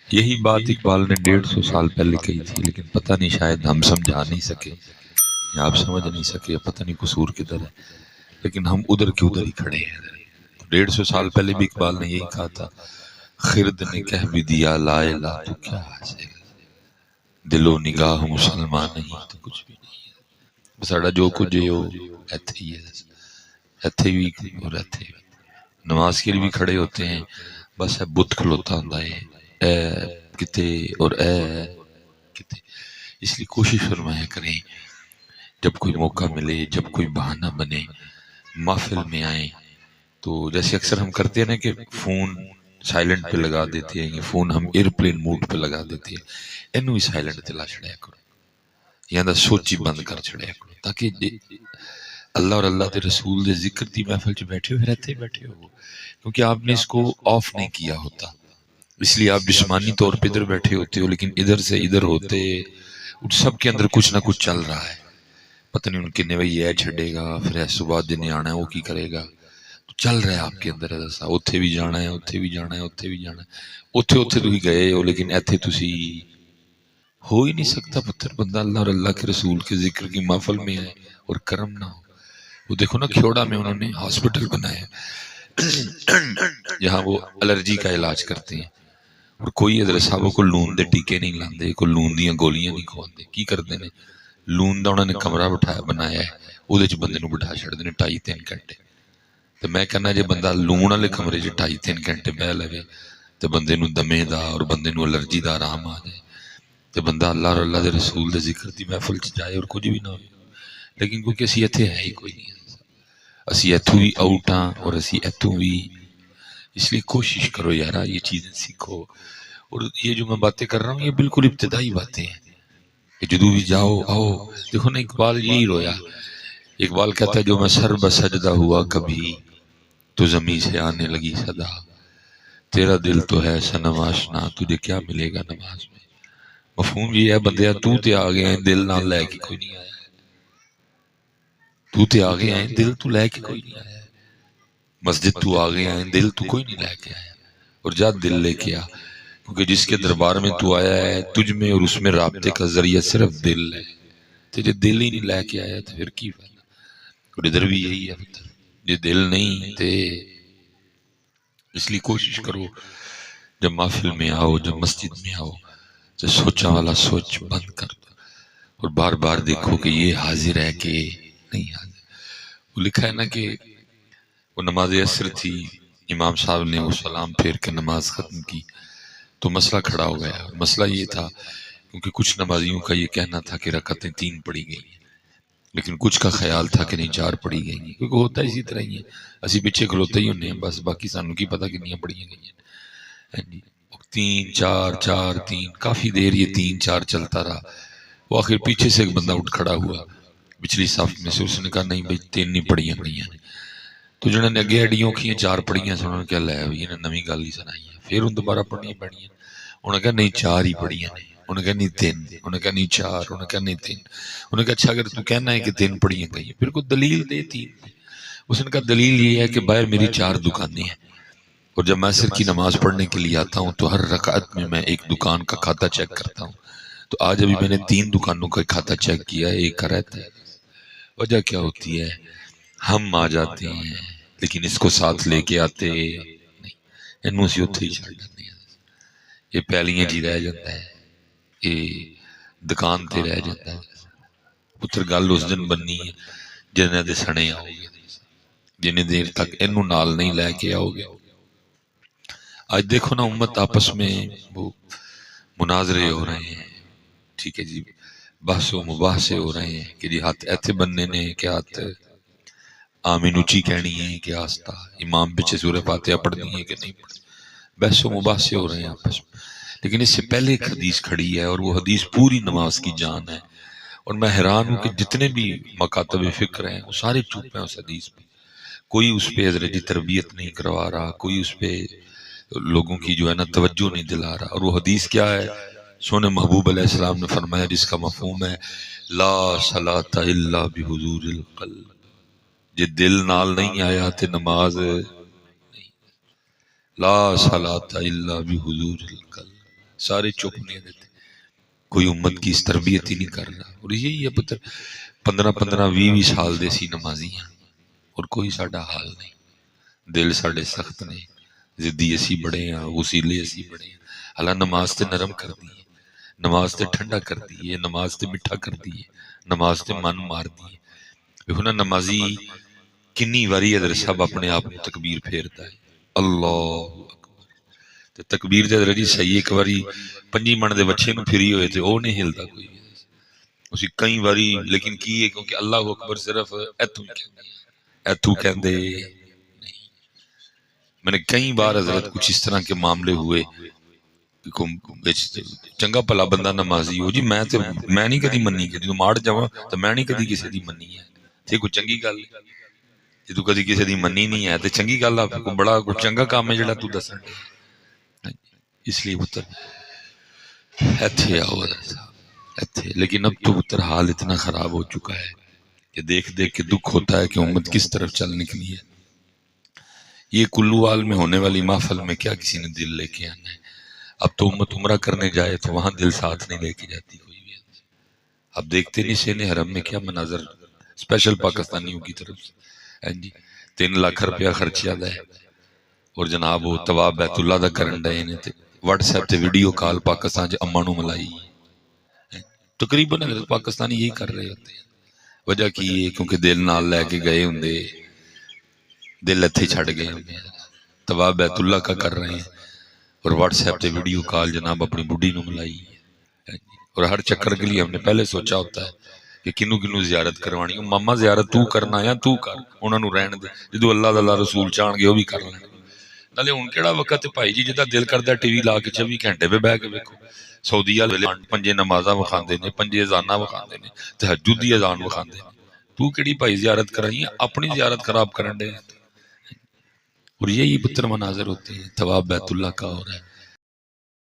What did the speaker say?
یہی بات اقبال نے 150 سال پہلے کہی تھی، لیکن پتہ نہیں شاید ہم سمجھا نہیں سکے یا آپ سمجھ نہیں سکے، پتہ نہیں قصور کدھر ہے، لیکن ہم ادھر کے ادھر ہی کھڑے ہیں۔ 150 سال پہلے بھی اقبال نے یہی کہا تھا، خرد نے کہہ بھی دیا لا الہ تو کیا حاصل، دل و نگاہ مسلمان نہیں تو کچھ بھی نہیں ہے، ساڑا جو کچھ ہے وہ ایتھے ہی ہے، ایتھے بھی اور ایتھے بھی۔ نماز کے لیے بھی کھڑے ہوتے ہیں، بس ہے بت کھلوتا ہوندا ہے اے کتے اور اے کتے۔ اس لیے کوشش فرمایا کریں جب کوئی موقع ملے، جب کوئی بہانہ بنے، محفل میں آئیں تو جیسے اکثر ہم کرتے ہیں نا کہ فون سائلنٹ پہ لگا دیتے ہیں، یہ فون ہم ایئرپلین موڈ پہ لگا دیتے ہیں، اینو ہی سائلنٹ تے لا چھڑیا کرو، یہاں دا سوچی بند کر چھڑیا کرو، تاکہ اللہ اور اللہ کے رسول دے ذکر دی محفل چ بیٹھے ہو رہتے ہی بیٹھے ہو، کیونکہ آپ نے اس کو آف نہیں کیا ہوتا، اس لیے آپ جسمانی طور پہ ادھر بیٹھے ہوتے ہو، لیکن ادھر سے ادھر ہوتے ان سب کے اندر کچھ نہ کچھ چل رہا ہے، پتہ نہیں ان کنے بھائی یہ چھڑے گا، پھر اس صبح دن آنا ہے وہ کی کرے گا، تو چل رہا ہے آپ کے اندر ایسا، اوتھے بھی جانا ہے، اوتھے بھی جانا ہے، اوتھے بھی جانا ہے، اوتھے اوتھے تو ہی گئے ہو، لیکن ایتھے تسی ہو ہی نہیں سکتا پتھر بندہ اللہ اور اللہ کے رسول کے ذکر کی محفل میں ہے اور کرم نہ ہو۔ وہ دیکھو نا کھیوڑا میں انہوں نے ہاسپٹل بنایا جہاں وہ الرجی کا علاج کرتے ہیں، اور کوئی حضرت صاحبوں کو لون دے ٹیکے نہیں لاندے، کوئی لون دیاں گولیاں نہیں کھواندے، کی کرتے ہیں لون دا انہوں نے کمرہ بٹھایا بنایا ہے، وہ دے چ بندے نو بٹھا چھڑ دے 2.5-3 گھنٹے، تو میں کہنا جے بندہ لون والے کمرے چ 2.5-3 گھنٹے بہ لوے تو بندے نو دمے دا اور بندے نو الرجی دا آرام آ جائے، تو بندہ اللہ اور اللہ دے رسول دے ذکر دی محفل چ جائے اور کچھ بھی نہ ہو، لیکن کیونکہ اسی ایتھے ہے ہی کوئی نہیں، اسی ایتھوں بھی آؤٹ ہاں اور اسی ایتھوں بھی، اس لیے کوشش کرو یارا یہ چیزیں سیکھو، اور یہ جو میں باتیں کر رہا ہوں یہ بالکل ابتدائی باتیں ہیں کہ جدو بھی جاؤ آؤ، دیکھو نا اقبال یہی رویا، اقبال کہتا ہے جو میں سر بسجدہ ہوا کبھی تو زمین سے آنے لگی صدا، تیرا دل تو ہے صنم آشنا تجھے کیا ملے گا نماز میں، مفہوم یہ ہے بندیا تو تے آ گیا ہے دل نہ لے کے کوئی نہیں آیا، تو تے آ گیا ہے دل تو لے کے کوئی نہیں آیا، مسجد تو آ گیا ہے دل تو کوئی نہیں لے کے آیا، اور جا دل لے کے آ، کیونکہ جس کے دربار میں تو آیا ہے تجھ میں اور اس میں رابطے کا ذریعہ صرف دل ہے، تجھے دل ہی نہیں لے کے آیا تو پھر کی فائدہ، اور ادھر بھی یہی ہے پتر یہ دل نہیں تے، اس لیے کوشش کرو جب محفل میں آؤ جب مسجد میں آؤ تو سوچا والا سوچ بند کر دو، اور بار بار دیکھو کہ یہ حاضر ہے کہ نہیں حاضر، وہ لکھا ہے نا کہ وہ نماز عصر تھی، امام صاحب نے وہ سلام پھیر کے نماز ختم کی تو مسئلہ کھڑا ہو گیا، مسئلہ یہ تھا کیونکہ کچھ نمازیوں کا یہ کہنا تھا کہ رکعتیں 3 پڑھی گئی ہیں، لیکن کچھ کا خیال تھا کہ نہیں 4 پڑھی گئی ہیں، کیونکہ ہوتا ہے اسی طرح ہی ہے، اسی پیچھے کھلوتے ہی ہونے ہیں بس، باقی سانوں کی پتہ کنیاں پڑھی گئی ہیں، ہاں جی 3 4 4 3 کافی دیر یہ 3 4 چلتا رہا، وہ آخر پیچھے سے ایک بندہ اٹھ کھڑا ہوا پچھلی صف میں سے، اس نے کہا نہیں بھائی 3 نہیں پڑھیاں گئی ہیں، تو جنہوں نے اگے اڈیوں کھیاں 4 پڑھیاں سن، انہوں نے کہا لے بھائی انہیں نویں گل ہی سنائی ہے، پھر ان دوبارہ پڑھنی پڑی ہیں، انہوں نے کہا نہیں 4 ہی پڑھیاں نے، انہوں نے کہا نہیں 3، انہوں نے کہا نہیں 4، انہوں نے کہا نہیں 3، انہوں نے کہا اچھا اگر تو کہنا ہے کہ 3 پڑھیاں گئی ہیں پھر کوئی دلیل دے 3، اس نے کہا دلیل یہ ہے کہ باہر میری 4 دکانیں ہیں، اور جب میں عصر کی نماز پڑھنے کے لیے آتا ہوں تو ہر رکعت میں میں ایک دکان کا کھاتا چیک کرتا ہوں، تو آج ابھی میں نے 3 دکانوں کا کھاتا چیک کیا ہے، ایک کا رہتا ہے، وجہ کیا ہوتی ہے ہم آ جاتے ہیں لیکن اس کو ساتھ لے کے آتے نہیں، انہوں سے اتھے ہی چھڑ جاتے ہیں، یہ پہلیاں جی رہ جاتا ہے، یہ دکان تے رہ جاتا ہے، پتر گل اس دن بننی ہے جنہیں دے سنے آؤ گے، جنہیں دیر تک انہوں نال نہیں لے کے آؤ گے، آج دیکھو نا امت آپس میں وہ مناظرے ہو رہے ہیں، ٹھیک ہے جی بحث و مباحثے ہو رہے ہیں کہ جی ہاتھ ایتھے بننے نے کیا ہاتھ آمین اچھی کہنی ہے کہ آستہ امام پیچھے سورہ فاتحہ پڑھنی ہے کہ نہیں پڑھنی، بحث و مباحثے ہو رہے ہیں آپس میں، لیکن اس سے پہلے ایک حدیث کھڑی ہے اور وہ حدیث پوری نماز کی جان ہے، اور میں حیران ہوں کہ جتنے بھی مکاتب فکر ہیں وہ سارے چوپ ہیں اس حدیث پہ، کوئی اس پہ حضرت جی تربیت نہیں کروا رہا، کوئی اس پہ لوگوں کی جو ہے نا توجہ نہیں دلا رہا، اور وہ حدیث کیا ہے سونے محبوب علیہ السلام نے فرمایا جس کا مفہوم ہے لا صلاۃ الا بحضور القلب، جے دل نال نہیں آیا تے نماز نہیں، لا صلاۃ الا بحضور القلب، سارے چپ نہیں دیتے، کوئی امت کی اس تربیت ہی نہیں کر رہا. اور یہی ہے پتر 15-15 20 سال دے سی نمازی ہیں اور کوئی ساڈا حال نہیں. دل ساڈے سخت نے، ضدی اسی بڑے ہیں، غسیلے اسی بڑے ہیں. اللہ نماز تے نرم کر دی ہے، نماز تے ٹھنڈا کر دی ہے، نماز تے میٹھا کر دی ہے، نماز تے من مار دی ہے. دیکھو نا نمازی کنی واری ادھر سب اپنے آپ تکبیر پھیرتا ہے، اللہ اکبر. تے تکبیر دے ادھر جی صحیح ایک واری 5 من دے بچے نو پھری ہوئے تے او نہیں ہلدا کوئی بھی اسی کئی واری. لیکن کی ہے کیونکہ اللہ اکبر صرف ایتھو کہندے. میں نے کئی بار حضرت کچھ اس طرح کے معاملے ہوئے، چنگا بھلا بندہ نمازی ہو جی میں نہیں کدی منی کہ جدوں ماڑ جاواں تے میں نہیں کدی کسی دی منی ہے. تے کوئی چنگی گل جے تو کدی کسی دی منی نہیں ہے تے چنگی گل ہے، کوئی بڑا کوئی چنگا کام ہے جڑا تو دسن. اس لیے پتر ایتھے آؤ ایتھے. لیکن اب تو پتر حال اتنا خراب ہو چکا ہے کہ دیکھ دیکھ کے دکھ ہوتا ہے کہ امت کس طرف چل نکلی ہے. یہ کلووال میں ہونے والی محفل میں کیا کسی نے دل لے کے آنا ہے؟ اب تو امت عمرہ کرنے جائے تو وہاں دل ساتھ نہیں لے کے جاتی کوئی بھی. اب دیکھتے نہیں شین حرم میں کیا مناظر اسپیشل پاکستانیوں کی طرف سے جی 3 لاکھ روپیہ خرچیا ہے اور جناب وہ طواف بیت اللہ دا کرن ڈے نے تے واٹس ایپ تے ویڈیو کال پاکستان چ اماں نو ملائی. تقریباً حضرت پاکستانی یہی کر رہے ہوتے ہیں. وجہ کی ہے کیونکہ دل نال لے کے گئے ہوندے، دل اتھے چھڑ گئے ہوندے، طواف بیت اللہ کا کر رہے ہیں اور واٹس ایپ تے ویڈیو کال جناب اپنی بڈھی نو ملائی. اور ہر چکر کے لیے ہم نے پہلے سوچا ہوتا ہے کہ کنو کنو زیارت کروانی. ماما زیارت تو کرنا یا تو کر، انہاں نو رہن دے، جدو اللہ دا اللہ رسول چاہن گے وہ بھی کر لیں. نالے ہن کیڑا وقت ہے بھائی جی جدا دل کردا ٹی وی لا کے 24 گھنٹے پہ بیٹھ کے ویکھو. سعودیہ ویلے 5 نمازاں وکھاندے نے، 5 اذاناں وکھاندے نے، تہجد دی اذان وکھاندے نے. تو کیڑی بھائی زیارت کرائی، اپنی زیارت خراب کرن دے. اور یہی پتر مناظر ہوتے ہیں. طواف بیت اللہ کا ہو رہا ہے،